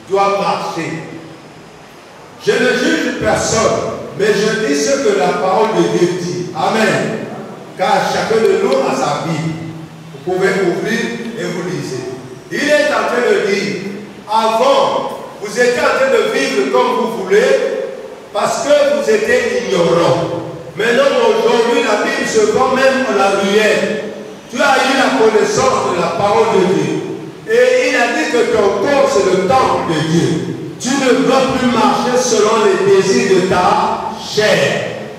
Doit marcher. Je ne juge personne, mais je dis ce que la parole de Dieu dit. Amen. Car chacun de nous a sa Bible. Vous pouvez ouvrir et vous lisez. Il est en train de dire, avant, vous étiez en train de vivre comme vous voulez, parce que vous étiez ignorants. Maintenant, aujourd'hui, la Bible se vend même à la ruelle. Tu as eu la connaissance de la parole de Dieu. Et il a dit que ton corps, c'est le temple de Dieu. Tu ne dois plus marcher selon les désirs de ta chair,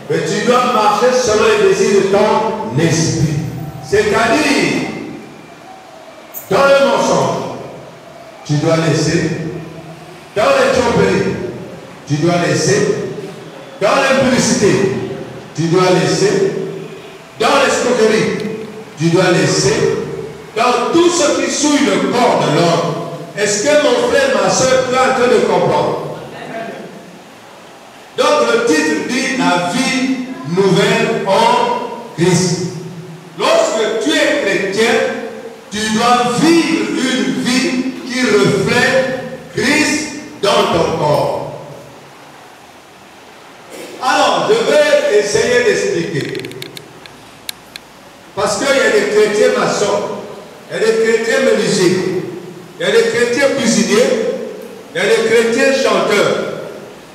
mais tu dois marcher selon les désirs de ton esprit. C'est-à-dire, dans le mensonge, tu dois laisser. Dans les tromperies, tu dois laisser. Dans l'impudicité, tu dois laisser. Dans l'escroquerie, tu dois laisser. Dans tout ce qui souille le corps de l'homme. Est-ce que mon frère, ma soeur, tu es en train de comprendre? Donc le titre dit la vie nouvelle en Christ. Lorsque tu es chrétien, tu dois vivre une vie qui reflète Christ dans ton corps. Alors, je vais essayer d'expliquer. Parce qu'il y a des chrétiens maçons. Il y a des chrétiens menuisiers, il y a des chrétiens cuisiniers, il y a des chrétiens chanteurs,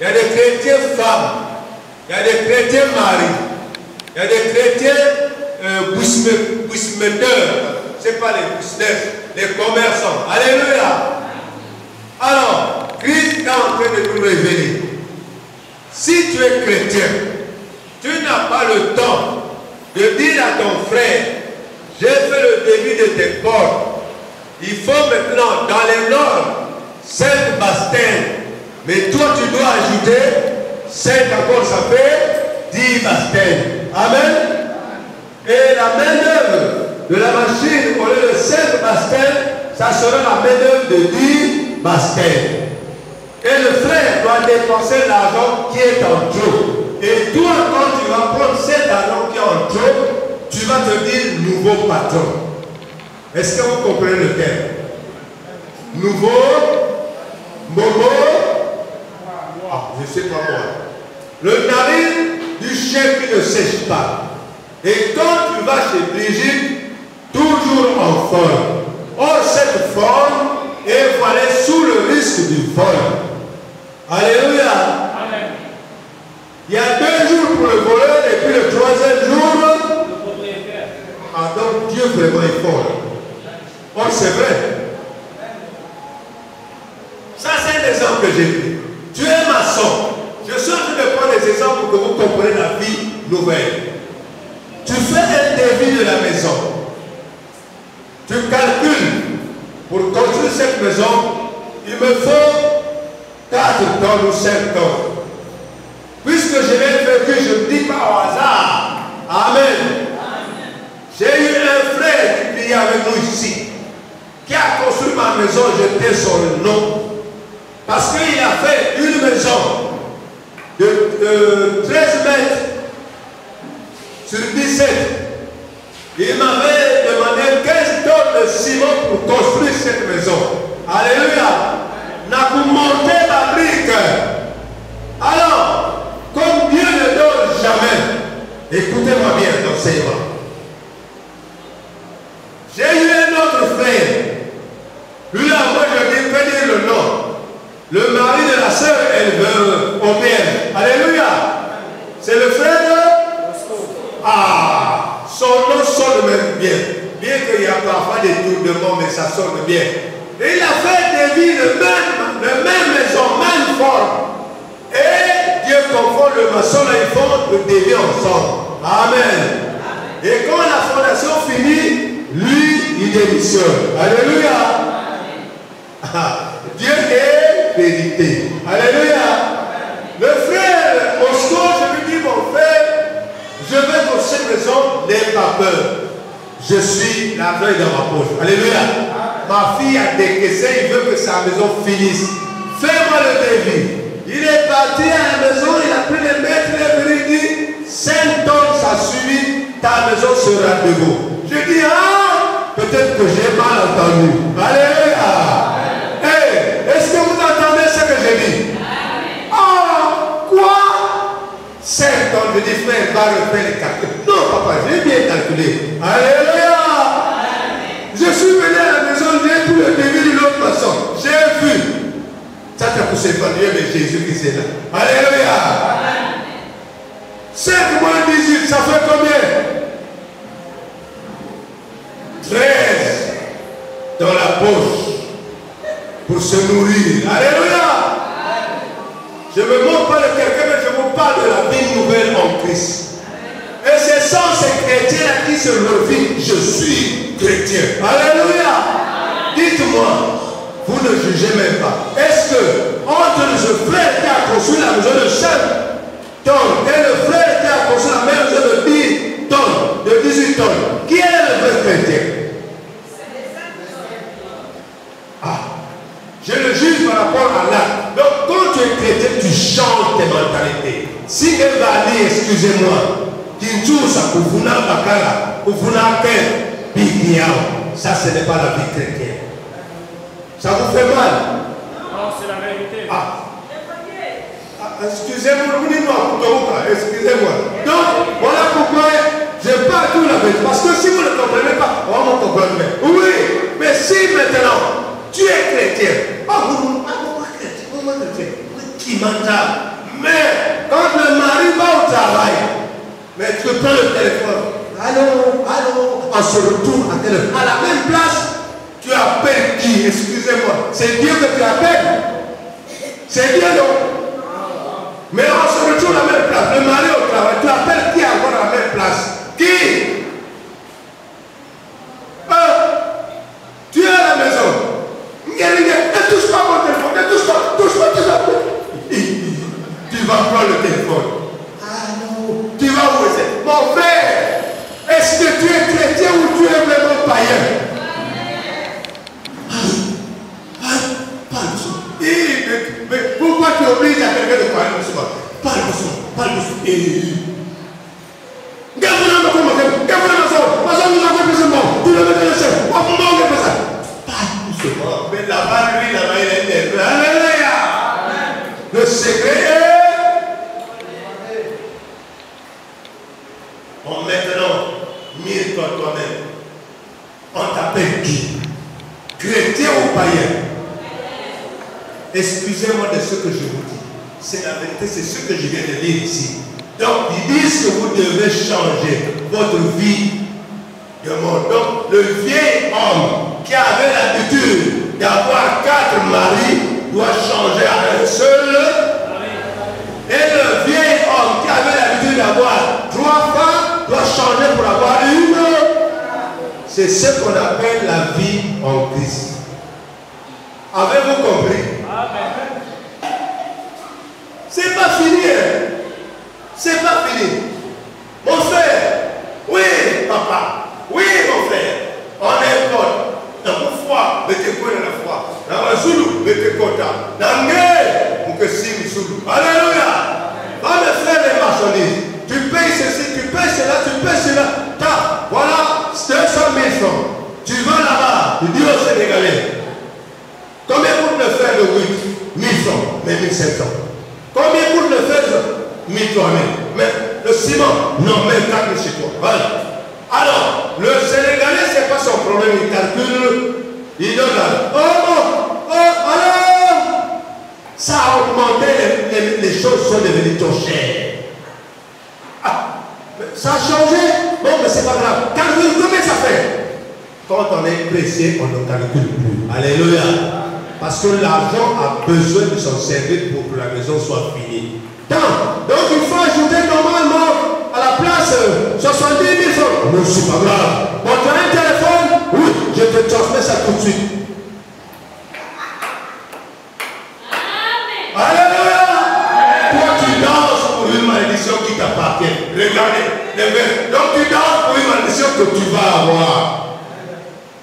il y a des chrétiens femmes, il y a des chrétiens maris, il y a des chrétiens businesseurs, c'est pas les business, les commerçants. Alléluia. Alors, Christ est en train de nous révéler. Si tu es chrétien, tu n'as pas le temps de dire à ton frère, j'ai fait le début de tes cordes. Il faut maintenant, dans les normes, 5 bastènes. Mais toi, tu dois ajouter 5 encore, ça fait 10 bastènes. Amen. Et la main-d'œuvre de la machine, au lieu de 5 bastènes, ça sera la main-d'œuvre de 10 bastènes. Et le frère doit dépenser l'argent qui est en trop. Et toi, quand tu vas prendre cet argent qui est en trop, tu vas te dire nouveau patron. Est-ce que vous comprenez le terme? Nouveau, momo, je sais pas moi. Le narine du chef qui ne sèche pas. Et quand tu vas chez Brigitte, toujours en forme. Or, cette forme est voilée sous le risque du vol. Alléluia. Amen. Il y a 2 jours pour le voleur et puis le 3e jour, ah donc Dieu vraiment est fort. Or c'est vrai. Ça c'est un exemple que j'ai pris. Tu es maçon. Je suis en train de prendre des exemples pour que vous compreniez la vie nouvelle. Tu fais un débit de la maison. Tu calcules pour construire cette maison, il me faut 4 tonnes ou 5 tonnes. Puisque je l'ai vécu, je ne dis pas au hasard. Amen. J'ai eu un frère qui priait avec nous ici, qui a construit ma maison, j'étais son nom. Parce qu'il a fait une maison de 13 mètres sur 17. Il m'avait demandé 15 tonnes de ciment pour construire cette maison. Alléluia. N'a pu monter la brique. Alors, comme Dieu ne donne jamais, écoutez-moi bien l'enseignement. J'ai eu un autre frère. Lui là, moi je dis, fais dire le nom. Le mari de la sœur, elle veut au miel. Alléluia. C'est le frère de... Ah, son nom sonne même bien. Bien qu'il y a parfois des tournements, mais ça sonne bien. Et il a fait des vies de même maison, même forme. Et confond le maçon là, ils font le devis ensemble. Amen. Et quand la fondation finit, lui, il démissionne. Alléluia. Dieu est vérité. Alléluia. Le frère Mosco, je lui dis, mon frère, je vais pour cette raison, n'aie pas peur. Je suis l'argent dans ma poche. Alléluia. Ma fille a décaissé, il veut que sa maison finisse. Fais-moi le devis. Il est parti à la maison, il a pris les mètres, il est venu, il dit 5 tonnes, ça suffit, ta maison sera debout. Je dis, ah, peut-être que j'ai mal entendu. Alléluia. Hey, est-ce que vous entendez ce que je dis? Ah, quoi? 5 tonnes, je dis, frère, va refaire les calculs. Non, papa, j'ai bien calculé. Alléluia. Je suis venu à la maison, j'ai pris le devis de l'autre façon. J'ai vu. Ça t'a poussé évanouir, mais Jésus qui est là. Alléluia. 5 moins 18, ça fait combien? 13 dans la poche pour se nourrir. Alléluia. Je ne me moque pas de quelqu'un, mais je vous parle de la vie nouvelle en Christ. Et ce sont ces chrétiens qui se refient. Je suis chrétien. Alléluia. Dites-moi, vous ne jugez même pas. Est-ce que entre ce frère qui a construit la maison de 5 tonnes et le frère qui a construit la même maison de 10 tonnes, de 18 tonnes, qui est le vrai chrétien? Ah, je le juge par rapport à l'acte. Donc quand tu es chrétien, tu changes tes mentalités. Si elle va dire, excusez-moi, ça ce n'est pas la vie chrétienne. Ça vous fait mal? Non, c'est la vérité. Excusez-moi, excusez-moi. Donc, voilà pourquoi je parle tout la vérité. Parce que si vous ne comprenez pas, on va comprendre. Oui, mais si maintenant tu es chrétien, qui m'entend? Mais quand le mari va au travail, mais tu prends le téléphone. Allô, allô, on se retourne à téléphone. À la même place, tu appelles qui? Excusez-moi. C'est Dieu que tu appelles. C'est Dieu, non? Mais on se retrouve à la même place. Le mari au travail, tu appelles qui encore à la même place? Qui? Tu es à la maison. Ne touche pas mon téléphone. Ne touche pas. Touche pas. Tu vas prendre le téléphone. Ah non. Tu vas où c'est? Mon frère, est-ce que tu es chrétien ou tu es vraiment païen? Parle doucement. Mais pourquoi tu obliges à quelqu'un de parler doucement? Parle doucement. Mais là-bas, lui, là-bas, il est nerveux. Alléluia. Le secret est... Bon, maintenant, mire-toi toi-même. On t'appelle qui? Chrétien ou païen? Excusez-moi de ce que je vous dis. C'est la vérité, c'est ce que je viens de dire ici. Donc, ils disent que vous devez changer votre vie de monde. Donc, le vieil homme qui avait l'habitude d'avoir 4 maris doit changer à un seul. Et le vieil homme qui avait l'habitude d'avoir 3 femmes doit changer pour avoir une. C'est ce qu'on appelle la vie en Christ. Avez-vous compris? C'est pas fini. C'est pas fini. Mon frère, oui, papa, oui, mon frère, on est potes. Dans mon foi, mettez quoi dans la foi. Dans la Zulu, mettez quoi dans la guerre, pour que si Zulu. Alléluia. Va me faire les marchandises. Tu payes ceci, tu payes cela, tu payes cela. Voilà, 200 000 francs. Tu vas là-bas, tu dis aux Sénégalais. Combien coûte le fer de 8? 1000 francs, mais 1500. Combien coûte le fer de 1300? Mais le ciment, non, mais 4000 chez toi. Voilà. Alors, le Sénégalais, ce n'est pas son problème, il calcule, il donne là. Alors, ça a augmenté, les choses sont devenues trop chères. Ah, ça a changé? Bon, mais c'est pas grave. Calcule, combien ça fait? Quand on est pressé, on ne calcule plus. Alléluia. Parce que l'argent a besoin de s'en servir pour que la maison soit finie. Donc il faut ajouter normalement à la place 70 000 francs. Non, c'est pas grave. Bon, tu as un téléphone? Oui, je te transmets ça tout de suite. Amen. Alléluia. Toi, tu danses pour une malédiction qui t'appartient. Regardez, les verres. Donc tu danses pour une malédiction que tu vas avoir.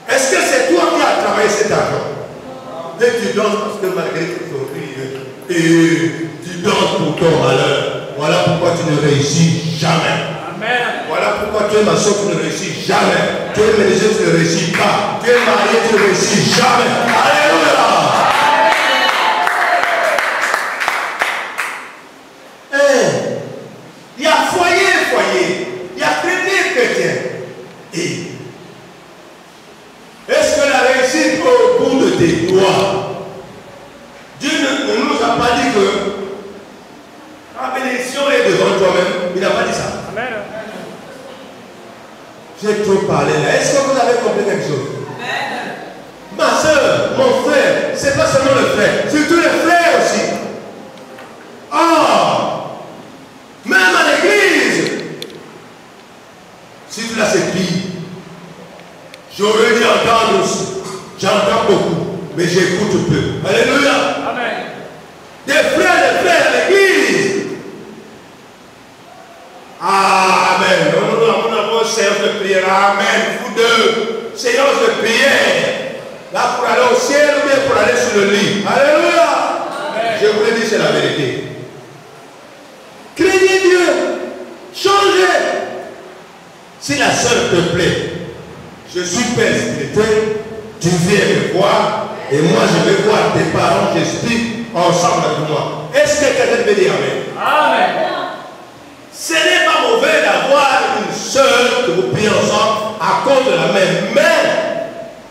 Est-ce que c'est toi qui as travaillé cet argent? Et tu danses parce que malgré tes prières, et tu danses pour ton malheur. Voilà pourquoi tu ne réussis jamais. Amen. Voilà pourquoi tu es maçon, tu ne réussis jamais. Tu es médecin, tu ne réussis pas. Tu es marié, tu ne réussis jamais. Alléluia. Il y a foyer. Il y a chrétien. Et est-ce que la réussite au bout de tes doigts? Dieu ne nous a pas dit que la bénédiction est devant toi-même. Il n'a pas dit ça. Amen. J'ai trop parlé là. Est-ce que vous avez compris quelque chose? Amen. Ma soeur, mon frère, c'est pas seulement le frère, surtout le frère aussi. Même à l'église, si tu l'as c'est pire. J'aurais dû entendre aussi. J'entends beaucoup, mais j'écoute peu. Alléluia. Amen. Des frères à l'église. Amen. Nous avons une séance de prière. Amen. Vous deux, séance de prière. Là pour aller au ciel ou bien pour aller sur le lit. Alléluia. Amen. Je vous le dis, c'est la vérité. Craignez Dieu. Changez. Si la sœur te plaît, je suis père spirituel, tu viens me voir, et moi je vais voir tes parents, j'explique ensemble avec moi. Est-ce que quelqu'un peut dire Amen? Amen. Ce n'est pas mauvais d'avoir une sœur que vous priez ensemble à cause de la même. Mais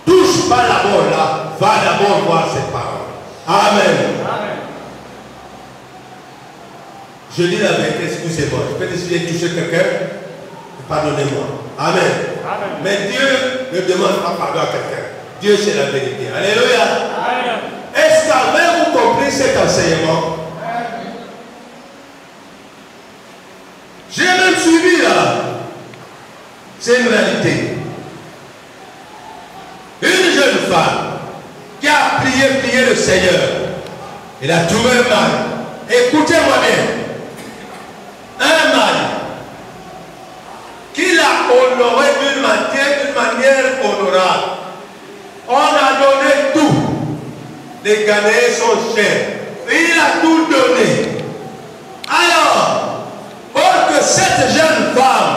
touche pas d'abord là, va d'abord voir ses parents. Amen. Amen. Je dis la vérité, excusez-moi. Je peux décider de toucher quelqu'un, pardonnez-moi. Amen. Amen. Mais Dieu ne demande pas pardon à quelqu'un. Dieu, c'est la vérité. Alléluia. Amen. Est-ce qu'avez-vous compris cet enseignement? Amen. J'ai même suivi là. C'est une réalité. Une jeune femme qui a prié le Seigneur. Elle a trouvé un mari. Écoutez-moi bien. Un mari qui l'a honoré d'une manière honorable. On a donné tout. Les Ghanéens sont chers. Il a tout donné. Alors, or que cette jeune femme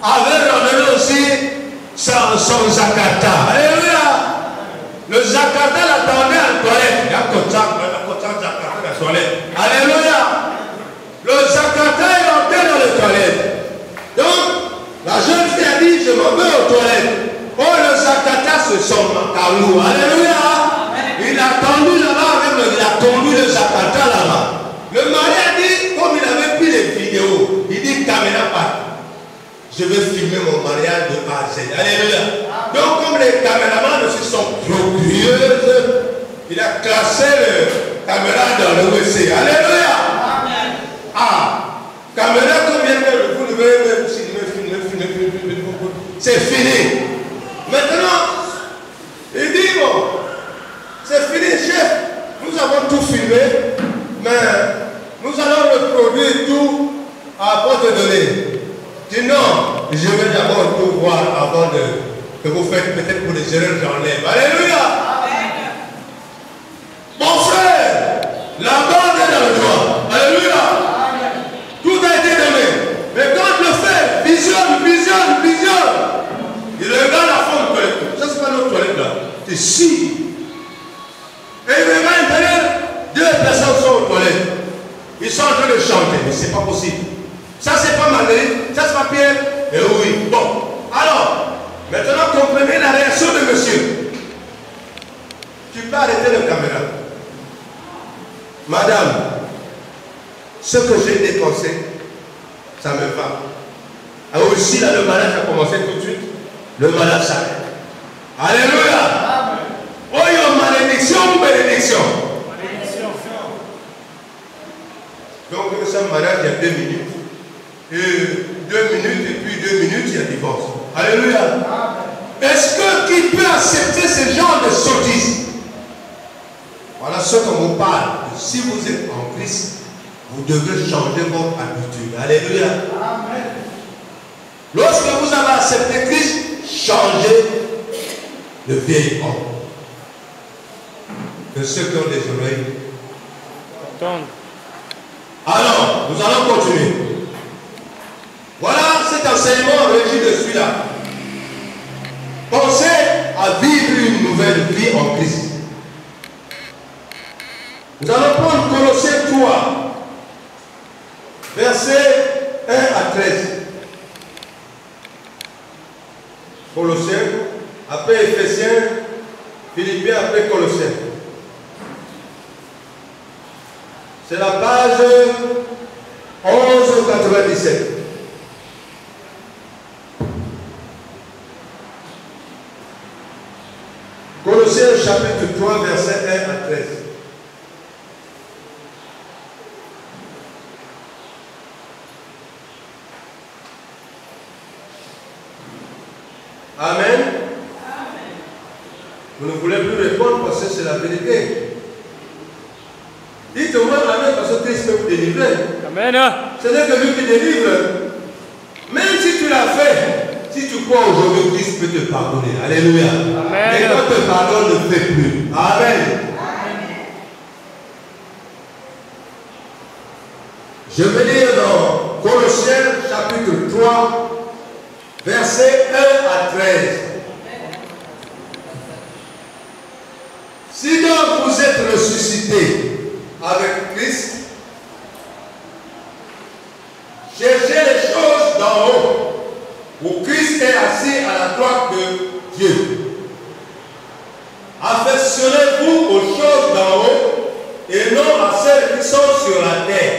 avait ramené aussi son zakata. Alléluia. Le zakata l'attendait à la toilette. Il y a comme ça, zakata à la toilette. Alléluia. Le zakata est rentré dans les toilettes. Donc, la jeune fille a dit, je m'en vais aux toilettes. Oh, le zakata, ce sont Makalou. Alléluia. Il a tendu là-bas, même il a tendu le zakata là-bas. Le mari a dit, comme il avait pris les vidéos, il dit, caméra pas. Je vais filmer mon mariage de A à Z. Alléluia. Donc, comme les caméramans aussi sont procureuses, il a classé le caméra dans le WC. Alléluia. Caméra, combien que vous devez filmer, c'est fini. Maintenant, il dit, bon, c'est fini, chef. Nous avons tout filmé, mais nous allons reproduire tout à votre donner. Il dit non, je vais d'abord tout voir avant que vous faites peut-être pour les erreurs, j'enlève. Alléluia. Amen. Mon frère, la bande est dans le doigt. Alléluia. Amen. Tout a été donné. Mais quand le fait, visionne. Il regarde la femme de toilette. Ça, c'est pas notre toilette là. C'est ici. Et il regarde à l'intérieur. 2 personnes sont aux toilettes. Ils sont en train de chanter, mais c'est pas possible. Ça, c'est pas Marguerite. Ça, c'est pas Pierre. Et oui. Bon. Alors, maintenant, comprenez la réaction de monsieur. Tu peux arrêter la caméra. Madame, ce que j'ai dépensé, ça me va. Alors ici, là, le mariage a commencé tout de suite. Le mariage s'arrête. Alléluia. Oh, il y a malédiction ou bénédiction? Malédiction. Donc, c'est un mariage, il y a 2 minutes. Et 2 minutes, et puis 2 minutes, il y a divorce. Alléluia. Est-ce que qui peut accepter ce genre de sottise? Voilà ce qu'on vous parle. Si vous êtes en Christ, vous devez changer votre habitude. Alléluia. Amen. Lorsque vous avez accepté Christ, changez le vieil homme. Que ceux qui ont des oreilles entendent. Alors, nous allons continuer. Voilà cet enseignement régi de celui-là. Pensez à vivre une nouvelle vie en Christ. Nous allons prendre Colossiens 3, versets 1 à 13. Colossiens, après Éphésiens, Philippiens, après Colossiens. C'est la page 1197. Colossiens chapitre 3, versets 1 à 13. Amen. Amen. Vous ne voulez plus répondre parce que c'est la vérité. Dites-moi Amen parce que Christ peut vous délivrer. Amen. Ce n'est que lui qui délivre. Même si tu l'as fait, si tu crois aujourd'hui, Christ peut te pardonner. Alléluia. Amen. Et quand te pardonne, ne fais plus. Amen. Amen. Je vais lire dans Colossiens chapitre 3, versets 1 à 13. Si donc vous êtes ressuscités avec Christ, cherchez les choses d'en haut, où Christ est assis à la droite de Dieu. Affectionnez-vous aux choses d'en haut et non à celles qui sont sur la terre.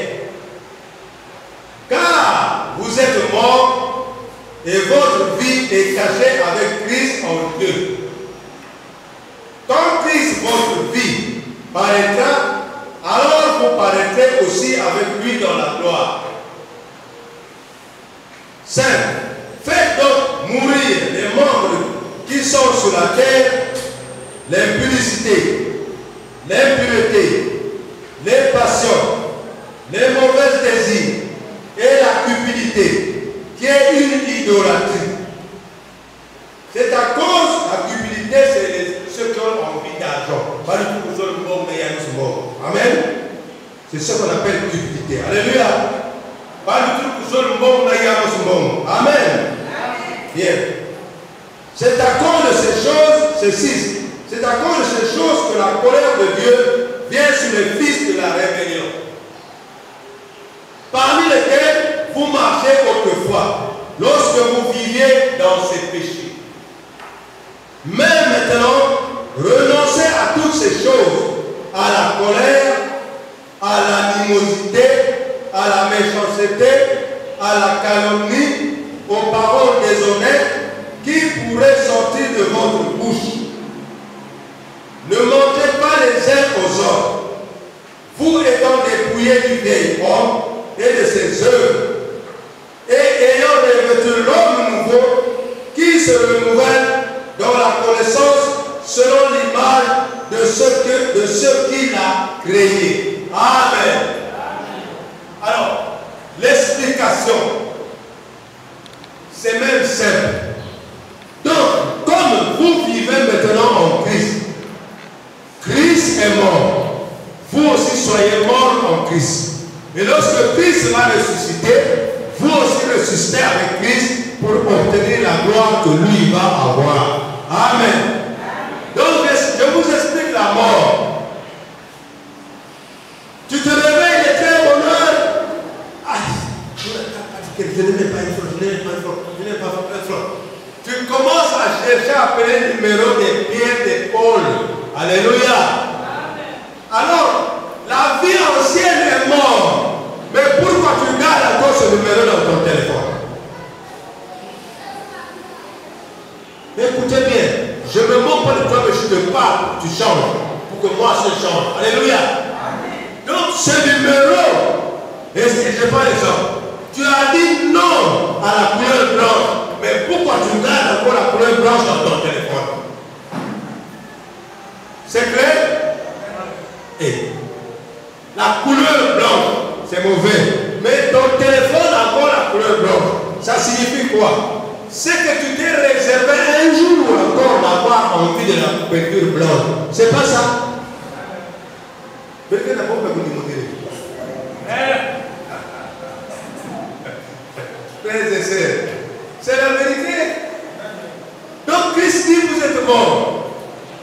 Car vous êtes morts et votre vie est cachée avec Christ en Dieu. Quand Christ, votre vie, paraîtra, alors vous paraîtrez aussi avec lui dans la gloire. 5. Faites donc mourir les membres qui sont sur la terre, l'impudicité, l'impureté, les passions, les mauvais désirs et la cupidité, qui est une idolâtrie. C'est à cause de la cupidité, c'est ceux qui ont envie d'argent. Amen. C'est ce qu'on appelle cupidité. Alléluia. Amen. Bien. C'est à cause de ces choses, c'est 6. C'est à cause de ces choses que la colère de Dieu vient sur les fils de la rébellion, parmi lesquels vous marchez autrefois, lorsque vous viviez dans ces péchés. Mais maintenant, renoncez à toutes ces choses, à la colère, à l'animosité, à la méchanceté, à la calomnie, aux paroles déshonnêtes qui pourraient sortir de votre bouche. Ne mentez pas les uns aux autres, vous étant dépouillés du vieil homme et de ses œuvres, et ayant revêtu l'homme nouveau qui se renouvelle dans la connaissance selon l'image de ce qu'il a créé. Amen. Alors, l'explication, c'est même simple. Donc, comme vous vivez maintenant en Christ, Christ est mort. Vous aussi soyez morts en Christ. Et lorsque Christ va ressusciter, vous aussi ressuscitez avec Christ pour obtenir la gloire que lui va avoir. Amen. Donc, je vous explique la mort. Tu te réveilles, il est très bonheur. Je n'ai pas une fleur, je n'ai pas une fleur. Tu commences à chercher à appeler le numéro des pieds, des épaules. Alléluia. Amen. Alors, la vie ancienne est morte. Mais pourquoi tu gardes encore ce numéro dans ton téléphone? Écoutez bien, je ne me moque pas de toi, mais je te parle, tu changes, pour que moi je change. Alléluia. Amen. Donc ce numéro Et je prends l'exemple. Tu as dit non à la couleur blanche, mais pourquoi tu gardes encore la couleur blanche dans ton téléphone? C'est clair? Et la couleur blanche, c'est mauvais. Mais ton téléphone a encore la couleur blanche. Ça signifie quoi? C'est que tu t'es réservé un jour encore d'avoir envie de la peinture blanche. C'est pas ça? Quelqu'un n'a pas vous demander. Frères et sœurs, c'est la vérité. Donc Christ dit vous êtes morts.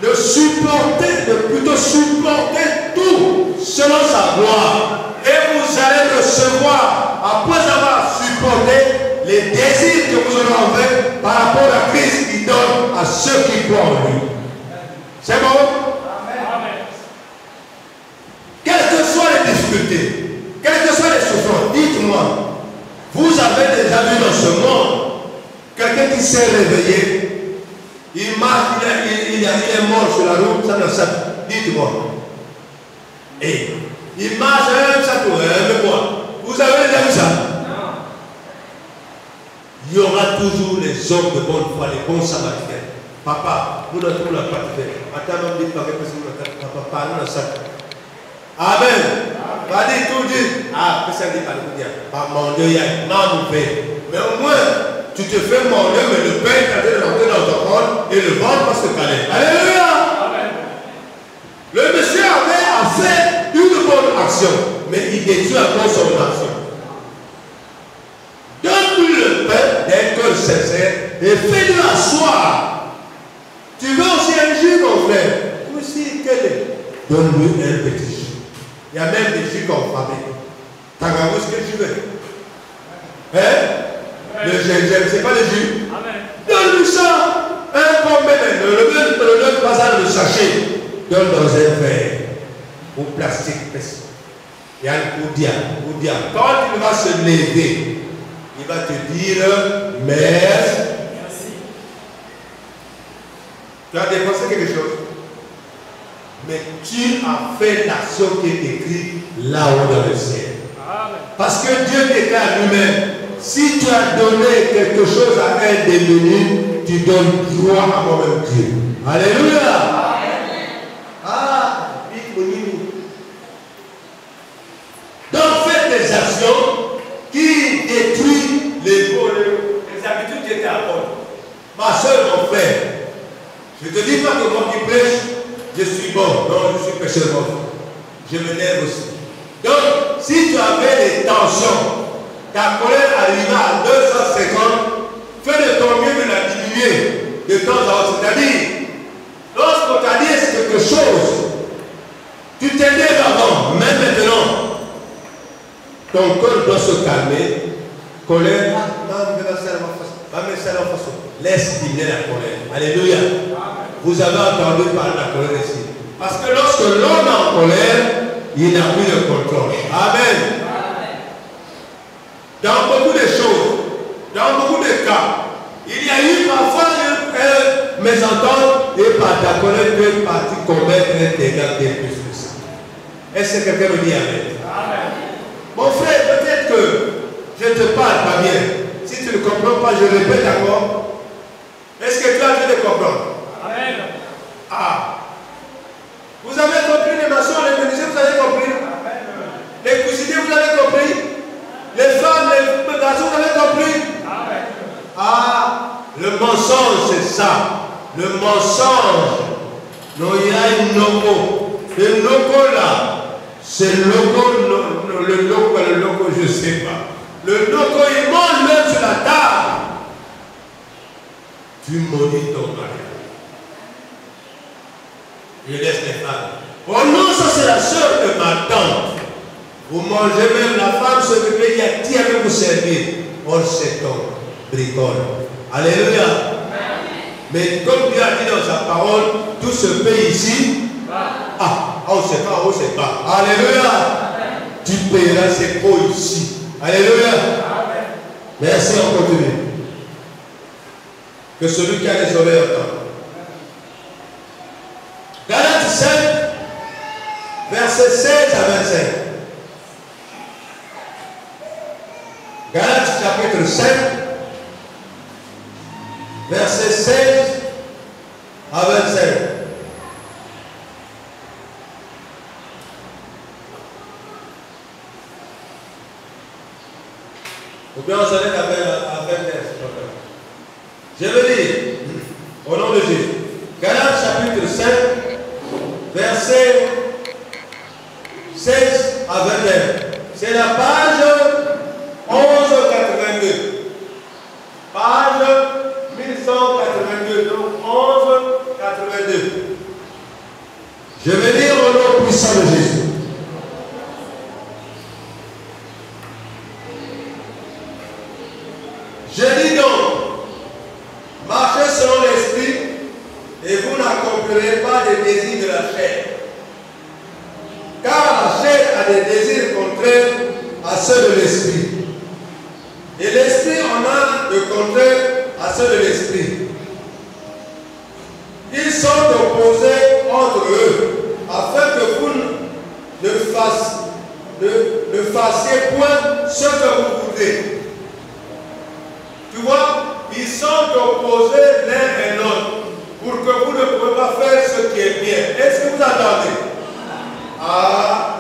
De supporter, de plutôt supporter tout selon sa gloire. Et vous allez recevoir, après avoir supporté les désirs que vous aurez envers par rapport à Christ qui donne à ceux qui croient en lui. C'est bon? Amen. Quelles que soient les difficultés, quelles que soient les souffrances, dites-moi, vous avez déjà vu dans ce monde quelqu'un qui s'est réveillé. Il marche, il est mort sur la route, ça ne sait. Dites-moi. Et il marche, ça tourne, mais quoi? Vous avez déjà vu ça? Non. Il y aura toujours les hommes de bonne foi, les bons samaritains. Papa, nous n'avons pas fait. Attends, même dit, papa, nous n'avons pas. Amen. Va-t-il tout dire? Ah, que ça dit pas le dire. Pas mon Dieu, il y a un homme mais au moins, tu te fais manger, mais le pain est en train de rentrer dans ton corps et le ventre va se caler. Alléluia! Amen. Le monsieur avait fait une bonne action, mais il détruit encore son action. Donne-lui le pain d'un cœur sincère et fais-le asseoir. Tu veux aussi un jus, mon frère? Oui, si, quel est? Donne-lui un petit jus. Il y a même des jus qu'on fabrique. T'as regardé ce que je veux? Hein? Le gingembre, c'est pas le jus. Donne-lui ça. Un pomme même. Le passage de sachet. Donne dans un verre. Ou plastique. Il y a un coudia. Quand il va se lever, il va te dire merci. Tu as dépensé quelque chose. Mais tu as fait l'action qui est écrite là-haut dans le ciel. Parce que Dieu déclare lui-même. Si tu as donné quelque chose à un démuni, tu donnes droit à moi-même Dieu. Alléluia. Ah, donc faites des actions qui détruisent les habitudes qui étaient à bord. Ma soeur, mon frère, je ne te dis pas que moi qui prêche, je suis bon. Non, je suis pécheur bon. Je me lève aussi. Donc, si tu avais des tensions, ta colère arriva à 250, fais de ton mieux de la diminuer de temps en temps. C'est-à-dire, lorsqu'on t'a dit quelque chose, tu t'énerves avant, même maintenant, ton cœur doit se calmer. Colère, laisse diminuer la colère. Alléluia. Vous avez entendu parler de la colère ici. Parce que lorsque l'homme est en colère, il n'a plus de contrôle. Amen. Dans beaucoup de choses, dans beaucoup de cas, il y a eu parfois une mésentente et par ta colère tu es parti commettre un dégât bien plus que ça. Est-ce que quelqu'un me dit amen? Amen. Mon frère, peut-être que je ne te parle pas bien. Si tu ne comprends pas, je répète encore. Est-ce que tu as dû le comprendre? Amen. Ah. Vous avez compris les maçons, les menuisiers, vous avez compris? Amen. Les cuisiniers, vous avez compris? Les femmes, les garçons, vous avez compris? Amen. Ah, le mensonge, c'est ça. Le mensonge. Non, il y a une logo. Le logo là, c'est le logo, je ne sais pas. Le logo, il mange même sur la table. Tu maudis ton mari. Je laisse les femmes. Oh non, ça c'est la soeur de ma tante. Vous mangez même la femme, ce que il y a qui avait vous servir. Oh, c'est ton bricole. Alléluia. Mais comme Dieu a dit dans sa parole, tout se paye ici. Ah, on ne sait pas, on ne sait pas. Alléluia. Tu payeras ses pots ici. Alléluia. Merci, on continue. Que celui qui a les oreilles entende. Galates 5, versets 16 à 25. 5, versets 16 à 25. Ou bien on s'arrête à 20. Je veux dire, au nom de Jésus, Galates chapitre 5, versets 16 à 21. C'est la page 1182. Page 1182. Donc 1182. Je vais lire au nom puissant de Jésus. Je dis donc, marchez selon l'esprit et vous n'accomplirez pas des désirs de la chair. Car la chair a des désirs contraires à ceux de l'esprit. Et l'esprit en a de contraires à ceux de l'esprit. Ils sont opposés entre eux, afin que vous ne fassiez point ce que vous voudrez. Tu vois, ils sont opposés l'un et l'autre, pour que vous ne pouvez pas faire ce qui est bien. Est-ce que vous entendez? Ah.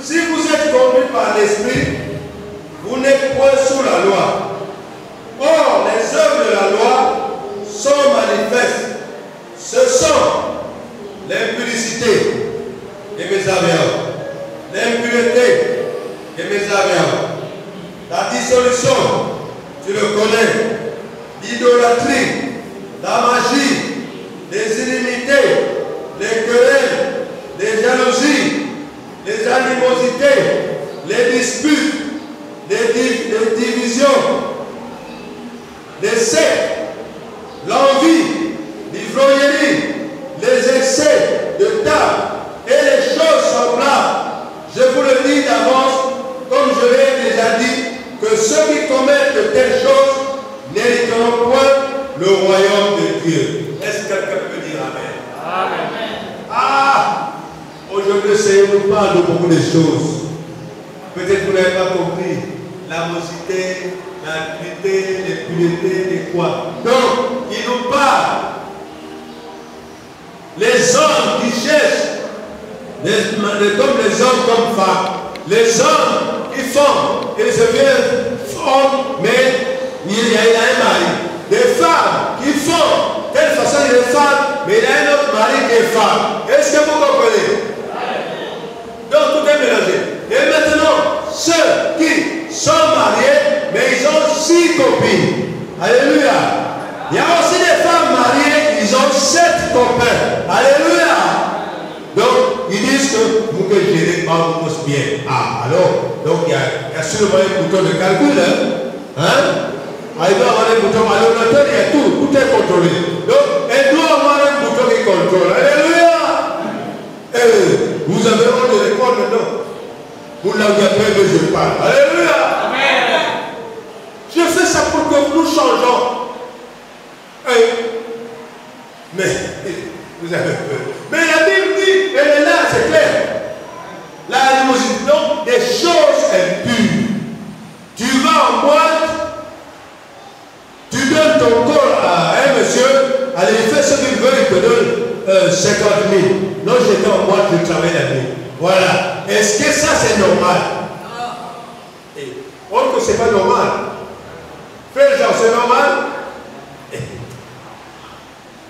Si vous êtes conduits par l'esprit, vous n'êtes point sous la loi. Or, les œuvres de la loi sont manifestes. Ce sont l'impudicité et mésalliance, l'impureté et mésalliance, la dissolution, tu le connais, l'idolâtrie, la magie, les inimités, les querelles, les jalousies, les animosités, les disputes, les divisions, les sectes, l'envie, l'ivrognerie, les excès de table et les choses semblables. Je vous le dis d'avance, comme je l'ai déjà dit, que ceux qui commettent de telles choses n'hériteront point le royaume de Dieu. Est-ce que quelqu'un peut dire Amen? Amen. Ah! Aujourd'hui, le Seigneur nous parle de beaucoup de choses. Peut-être que vous n'avez pas compris. L'amosité, l'impunité, l'impunité, les quoi. Donc, il nous parle. Les hommes qui cherchent, comme les hommes comme femmes, les hommes qui font, ils se viennent hommes, mais il y a un mari. Les femmes qui font, telle façon il est femme, mais il y a un autre mari qui est femme. Est-ce que vous comprenez? Donc tout est mélangé. Et maintenant, ceux qui sont mariés, mais ils ont 6 copines. Alléluia. Il y a aussi des femmes mariées, ils ont 7 copains. Alléluia. Donc, ils disent que vous que gérez pas vous cause bien. Ah, alors, donc il y a sûrement un bouton de calcul. Hein? Il doit avoir un bouton. À l'ordinateur, il y a tout est contrôlé. Donc, il doit avoir un bouton qui contrôle. Alléluia. Vous avez honte de l'école maintenant. Vous l'avez appris que je parle. Alléluia. Amen. Je fais ça pour que nous changeons. Mais vous avez peur. Mais la Bible dit, elle est là, c'est clair. La animosité, donc des choses impures. Tu vas en boîte, tu donnes ton corps à un monsieur, allez, il fait ce qu'il veut, il te donne 50 000. Non, j'étais en boîte, je travaille la nuit. Voilà. Est-ce que ça c'est normal? Or que c'est pas normal. Frère Jean, c'est normal?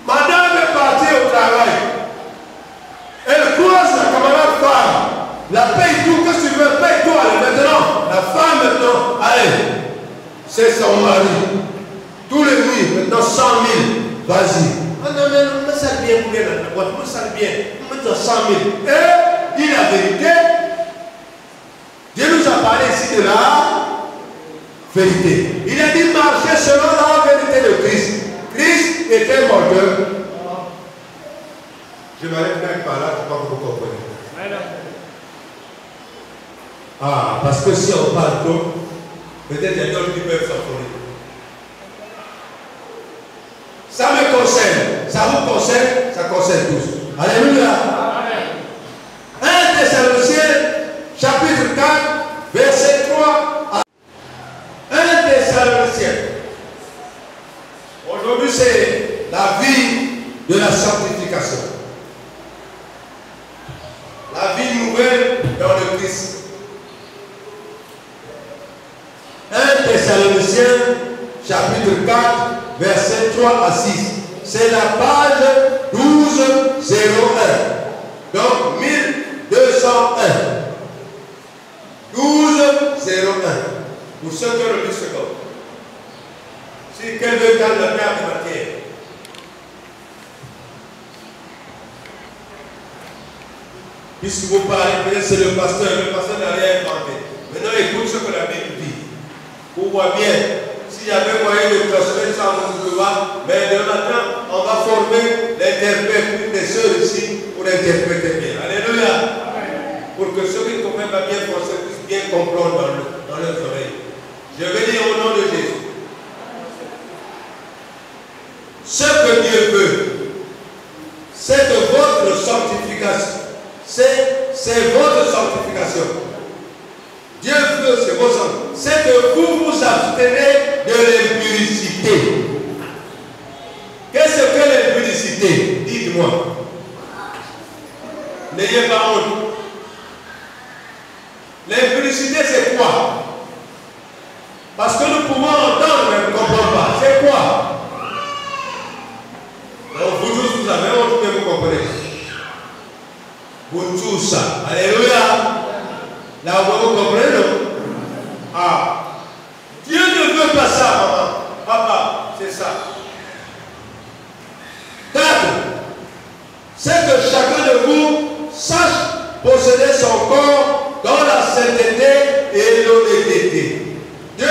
Madame est partie au travail. Elle croise la camarade femme. La paye tout, qu'est-ce que tu veux? Paye toi. Maintenant, la femme maintenant, allez, c'est son mari. Tous les nuits, maintenant 100 000. Vas-y. Ah non, mais ça bien pour la boîte, moi ça bien. Maintenant 100 000. Et dit la vérité. Dieu nous a parlé ici de la vérité. Il a dit marcher selon la vérité de Christ. Christ était menteur. Je m'arrête même par là, je crois que vous comprenez. Ah, parce que si on parle trop, peut-être il y a d'autres qui peuvent s'affoler. Ça me concerne, ça vous concerne, ça concerne tous. Alléluia. texte. 1 Thessaloniciens, chapitre 4, versets 3 à 6. C'est la page 1201. Donc 1201. 1201. Pour ceux qui ont le 10 secondes. Si quelqu'un gagne la carte de matière. Puisque vous parlez, peut-être c'est le pasteur n'a rien inventé. Maintenant écoute ce que la Bible dit. Vous voyez bien, s'il y avait moyen de transmettre ça à notre devoir, mais demain matin, on va former l'interprète, des sœurs ici, pour interpréter bien. Alléluia. Pour que ceux qui ne comprennent pas bien français puissent bien comprendre dans leur oreille. Je vais dire au nom de Jésus. Ce que Dieu veut, c'est de votre sanctification. C'est votre sanctification. Dieu veut, c'est vos sanctifications. C'est que vous vous abstenez de l'impudicité. Qu'est-ce que l'impudicité? Dites-moi. N'ayez pas honte. L'impudicité, c'est quoi? Parce que nous pouvons entendre, mais nous ne comprenons pas. C'est quoi? Donc vous tous, vous avez honte, mais vous comprenez. Vous tous ça. Alléluia. Là où vous comprenez, non? Ah. Dieu ne veut pas ça, maman. Papa, c'est ça. 4. C'est que chacun de vous sache posséder son corps dans la sainteté et l'honnêteté. 2.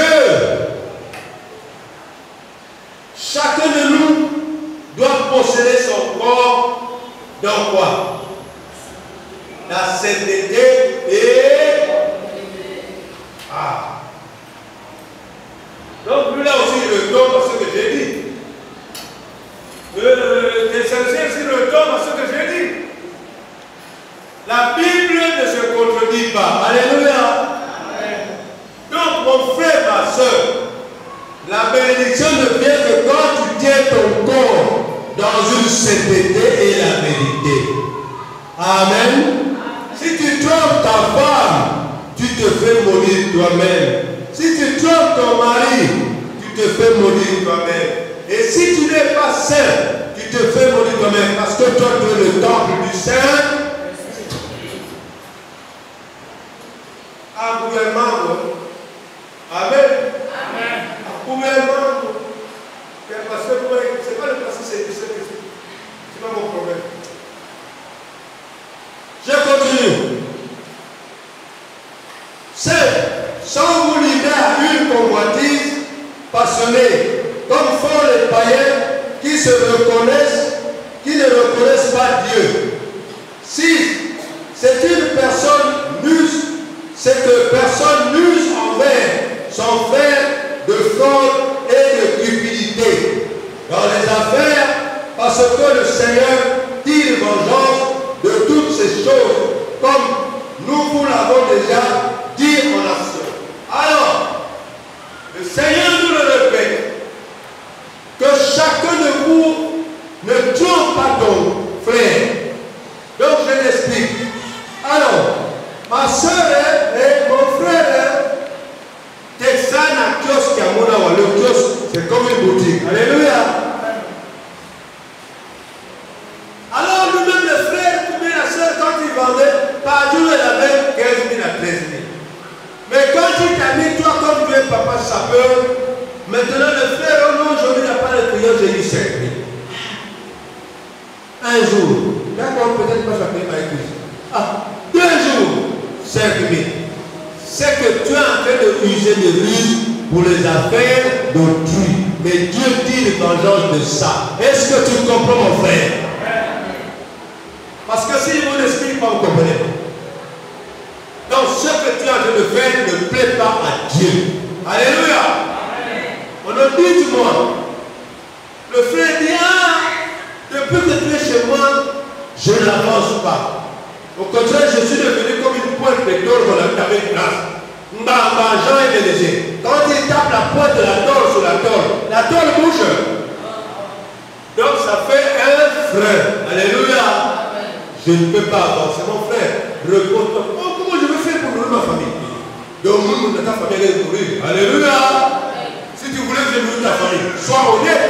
Chacun de nous doit posséder son corps dans quoi? La sainteté et... Ah. Donc lui là aussi il retombe à ce que j'ai dit. L'essentiel c'est le retombe à ce que j'ai dit. La Bible ne se contredit pas. Alléluia. Donc mon frère, ma soeur, la bénédiction ne vient que quand tu tiens ton corps dans une sainteté et la vérité. Amen. Si tu trompes ta femme, tu te fais mourir toi-même. Si tu trompes ton mari, tu te fais mourir toi-même. Et si tu n'es pas saint, tu te fais mourir toi-même. Parce que toi, tu es le temple du Saint. Un gouvernement. Amen. Amen. Un gouvernement. Parce que c'est pas le passé, c'est pas mon problème. Je continue. C'est sans vous livrer à une convoitise passionnée, comme font les païens qui se reconnaissent, qui ne reconnaissent pas Dieu. 6. C'est une personne nuse, c'est que personne n'use envers son frère de fraude et de cupidité dans les affaires, parce que le Seigneur tire vengeance de toutes ces choses, comme nous vous l'avons déjà dit en action. Alors, le Seigneur nous le répète, que chacun de vous ne trompe pas ton frère. Donc je l'explique. Alors, ma soeur et mon frère, Texana kiosque à Monawa, le kiosque, c'est comme une boutique. Alléluia. Alors nous-mêmes les frères, ou bien la soeur, quand ils vendaient, par jour elle avait 15 000 à 13 000. Mais quand il t'a mis, toi comme tu es papa sapeur, maintenant le frère, oh non, aujourd'hui il n'y a pas de prière, j'ai dit 5 000. Un jour, d'accord, peut-être pas ça paye ma église. Ah, 2 jours, 5 000. C'est que tu es en train de user de ruse pour les affaires d'autrui. Mais Dieu dit de vengeance de ça. Est-ce que tu comprends, mon frère? Parce que si je vous l'explique pas, vous comprenez pas. Donc ce que tu es en train de faire ne plaît pas à Dieu. Alléluia. On a dit, dis-moi, le frère dit, ah, depuis que tu es chez moi, je n'avance pas. Au contraire, je suis devenu comme une pointe de tôle qu'on a tapé une place. Jean est léger. Quand il tape la pointe de la tôle sur la tôle bouge. Donc ça fait un frein. Alléluia. Je ne peux pas avancer, mon frère. Repose-toi. Oh, comment je vais faire pour Donc, nous, ta famille est nourrie. Alléluia. Si tu voulais que je nourris ta famille, sois honnête.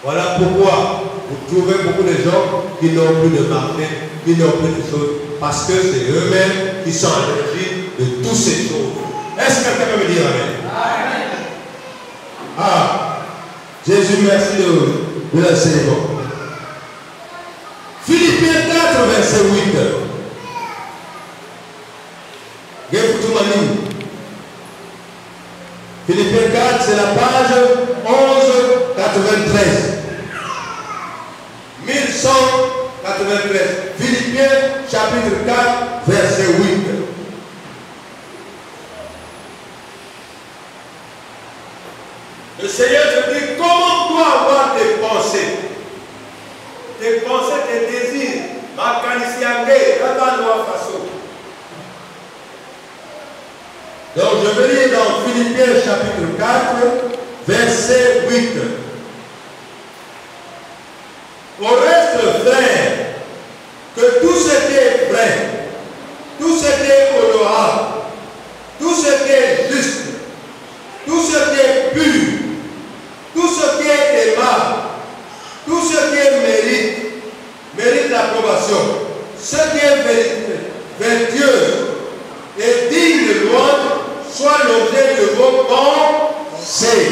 Voilà pourquoi vous trouvez beaucoup de gens qui n'ont plus de marché, qui n'ont plus de choses, parce que c'est eux-mêmes qui sont à l'origine de toutes ces choses. Est-ce que quelqu'un peut me dire amen? Amen. Ah, Jésus, merci de l'enseignement. Philippiens 4, verset 8. Philippiens 4, c'est la page 1193. 1193. Philippiens chapitre 4, verset 8. Le Seigneur te dit comment tu dois avoir tes pensées. Tes pensées, tes désirs. Ma canisiangé, la façon. Donc je vais lire dans Philippiens chapitre 4, verset 8. Au reste, frère, que tout ce qui est vrai, tout ce qui est honorable, tout ce qui est juste, tout ce qui est pur, tout ce qui est aimable, tout ce qui mérite l'approbation, ce qui est vertueux et digne de louange, soit l'objet de vos pensées.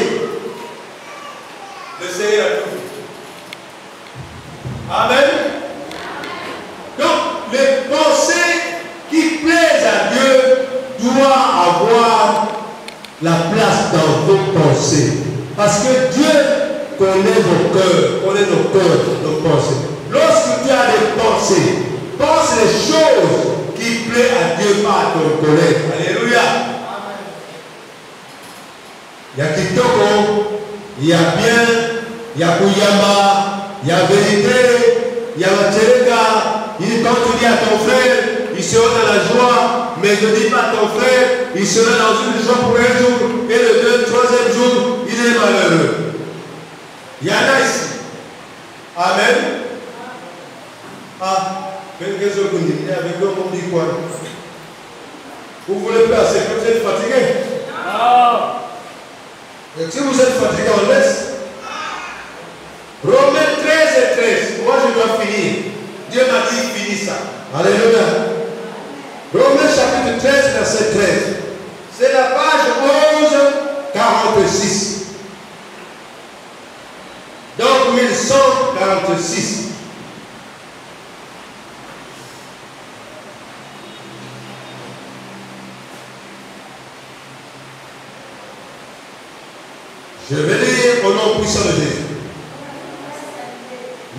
Le Seigneur a tout fait. Amen. Donc, les pensées qui plaisent à Dieu doivent avoir la place dans vos pensées. Parce que Dieu connaît vos cœurs, connaît nos cœurs, nos pensées. Lorsque tu as des pensées, pense les choses qui plaisent à Dieu, pas à ton collègue. Alléluia. Il y a Kitoko, il y a bien, il y a Kouyama, il y a vérité, il y a Machereka. Quand tu dis à ton frère, il sera dans la joie, mais ne dis pas à ton frère, il sera dans une joie pour un jour, et le troisième jour, il est malheureux. Il y en a ici. Amen. Ah, qu'est-ce que vous dites avec l'homme, on dit quoi? Vous voulez passer, vous êtes fatigué? Ah. Et si vous êtes fatigué, on laisse. Romains 13 et 13. Moi, je dois finir. Dieu m'a dit, finis ça. Alléluia. Romains chapitre 13, verset 13. C'est la page 1146. Donc, 1146. Je vais lire au nom puissant de Jésus.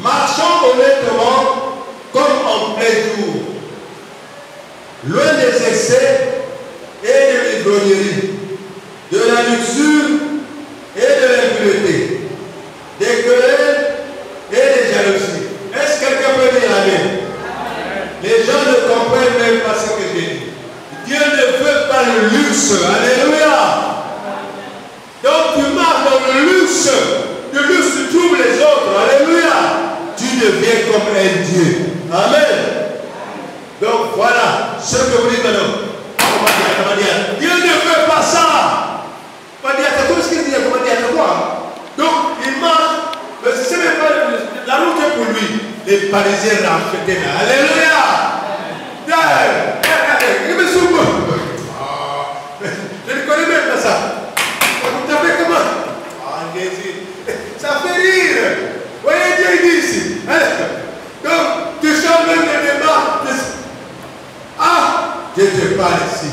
Marchons honnêtement comme en plein jour, loin des excès et de l'ivrognerie, de la luxure et de l'impureté, des querelles et des jalousies. Est-ce que quelqu'un peut dire amen? Les gens ne comprennent même pas ce que j'ai dit. Dieu ne veut pas le luxe. Alléluia. Donc tu marches dans le luxe. Le luxe, tu trouves les autres. Alléluia. Tu deviens comme un Dieu. Amen. Donc voilà ce que vous dites maintenant. Dieu ne veut pas ça. Ce qu'il dit, quoi? Donc il marche. Mais ce n'est même pas la route est pour lui. Les Parisiens rachetaient. Alléluia. Il me souffle. Je ne connais même pas ça. Vous savez comment? Ah, ça fait rire. Voyez Dieu dit ici. Donc, tu changes même le débat. Ah, Dieu te parle ici.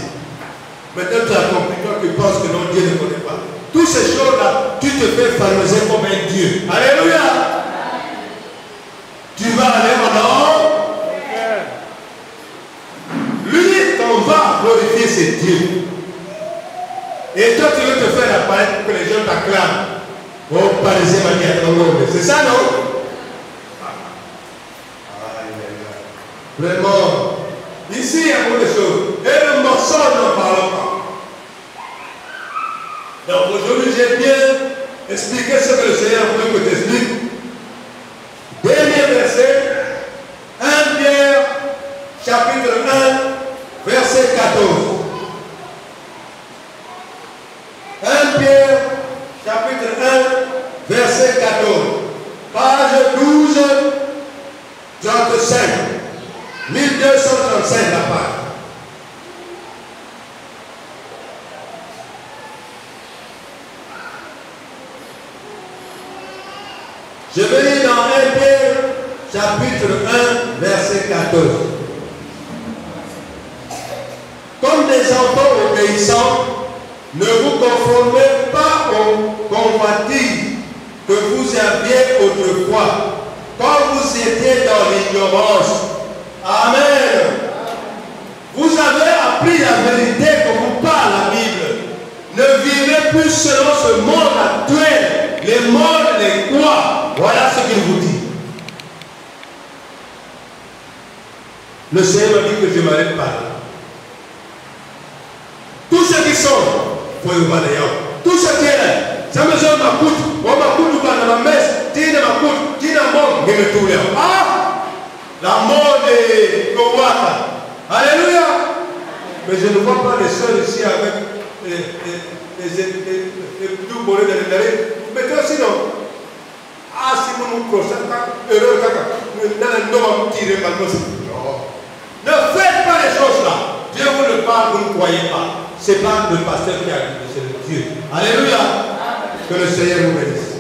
Maintenant, tu as compris, toi qui penses que non, Dieu ne connaît pas. Toutes ces choses-là, tu te fais pharoser comme un Dieu. Alléluia. Tu vas aller maintenant. Lui, qu'on va glorifier, c'est Dieu. Et toi, tu veux te faire apparaître pour que les gens t'acclament. Oh, Parisien m'a dit à ton nom. C'est ça, non? Vraiment. Ici, il y a beaucoup de choses. Et le morceau, n'en parlons pas. Donc, aujourd'hui, j'ai bien expliqué ce que le Seigneur voulait que tu expliques. Dernier verset. 1 Pierre, chapitre 1, verset 14. 35 la page. Je vais lire dans 1 Pierre, chapitre 1, verset 14. Comme des enfants obéissants, ne vous conformez pas aux convoitises que vous aviez autrefois, quand vous étiez dans l'ignorance. Amen. Vous avez appris la vérité que vous parle la Bible. Ne vivez plus selon ce monde actuel, les mondes, les quoi. Voilà ce qu'il vous dit. Le Seigneur m'a dit que je ne m'arrête pas là. Tous ceux qui sont, tous ceux qui sont là, ça me donne ma coute, on m'a coute dans ma messe, dis ma coute, dis la mort, mais me tout là. Ah, la mort de Kowaka. Alléluia. Mais je ne vois pas les sœurs ici avec les deux bolets de l'énergie. Mais toi aussi non. Ah, si vous nous croisez, heureux, ne faites pas les choses là. Dieu vous le parle, vous ne croyez pas. Ce n'est pas le pasteur qui a dit, c'est le Dieu. Alléluia. Que le Seigneur vous bénisse.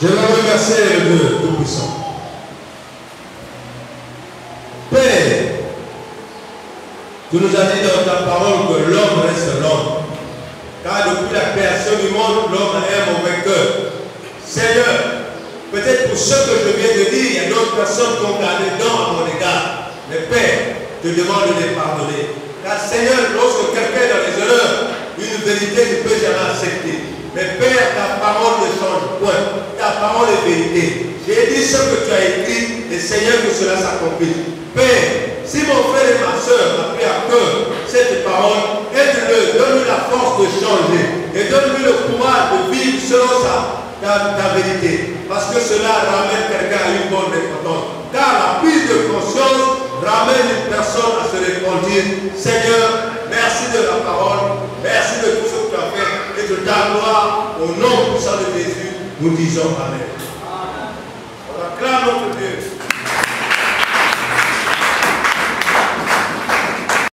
Je vais remercier le Dieu Tout-Puissant. Père, tu nous as dit dans ta parole que l'homme reste l'homme. Car depuis la création du monde, l'homme a un mauvais cœur. Seigneur, peut-être pour ce que je viens de dire, il y a d'autres personnes qui ont gardé dents à mon égard. Mais Père, je te demande de les pardonner. Car Seigneur, lorsque quelqu'un est dans les erreurs, une vérité ne peut jamais accepter. Mais Père, ta parole ne change point. Ta parole est vérité. J'ai dit ce que tu as écrit, et Seigneur, que cela s'accomplisse. Père, si mon frère et ma soeur ont pris à cœur cette parole, aide-le, donne-lui la force de changer et donne-lui le courage de vivre selon ta vérité. Parce que cela ramène quelqu'un à une bonne repentance. Car la prise de conscience ramène une personne à se repentir. Seigneur, merci de la parole, merci de tout ce que tu as fait et de ta gloire. Au nom puissant de Jésus, nous disons Amen.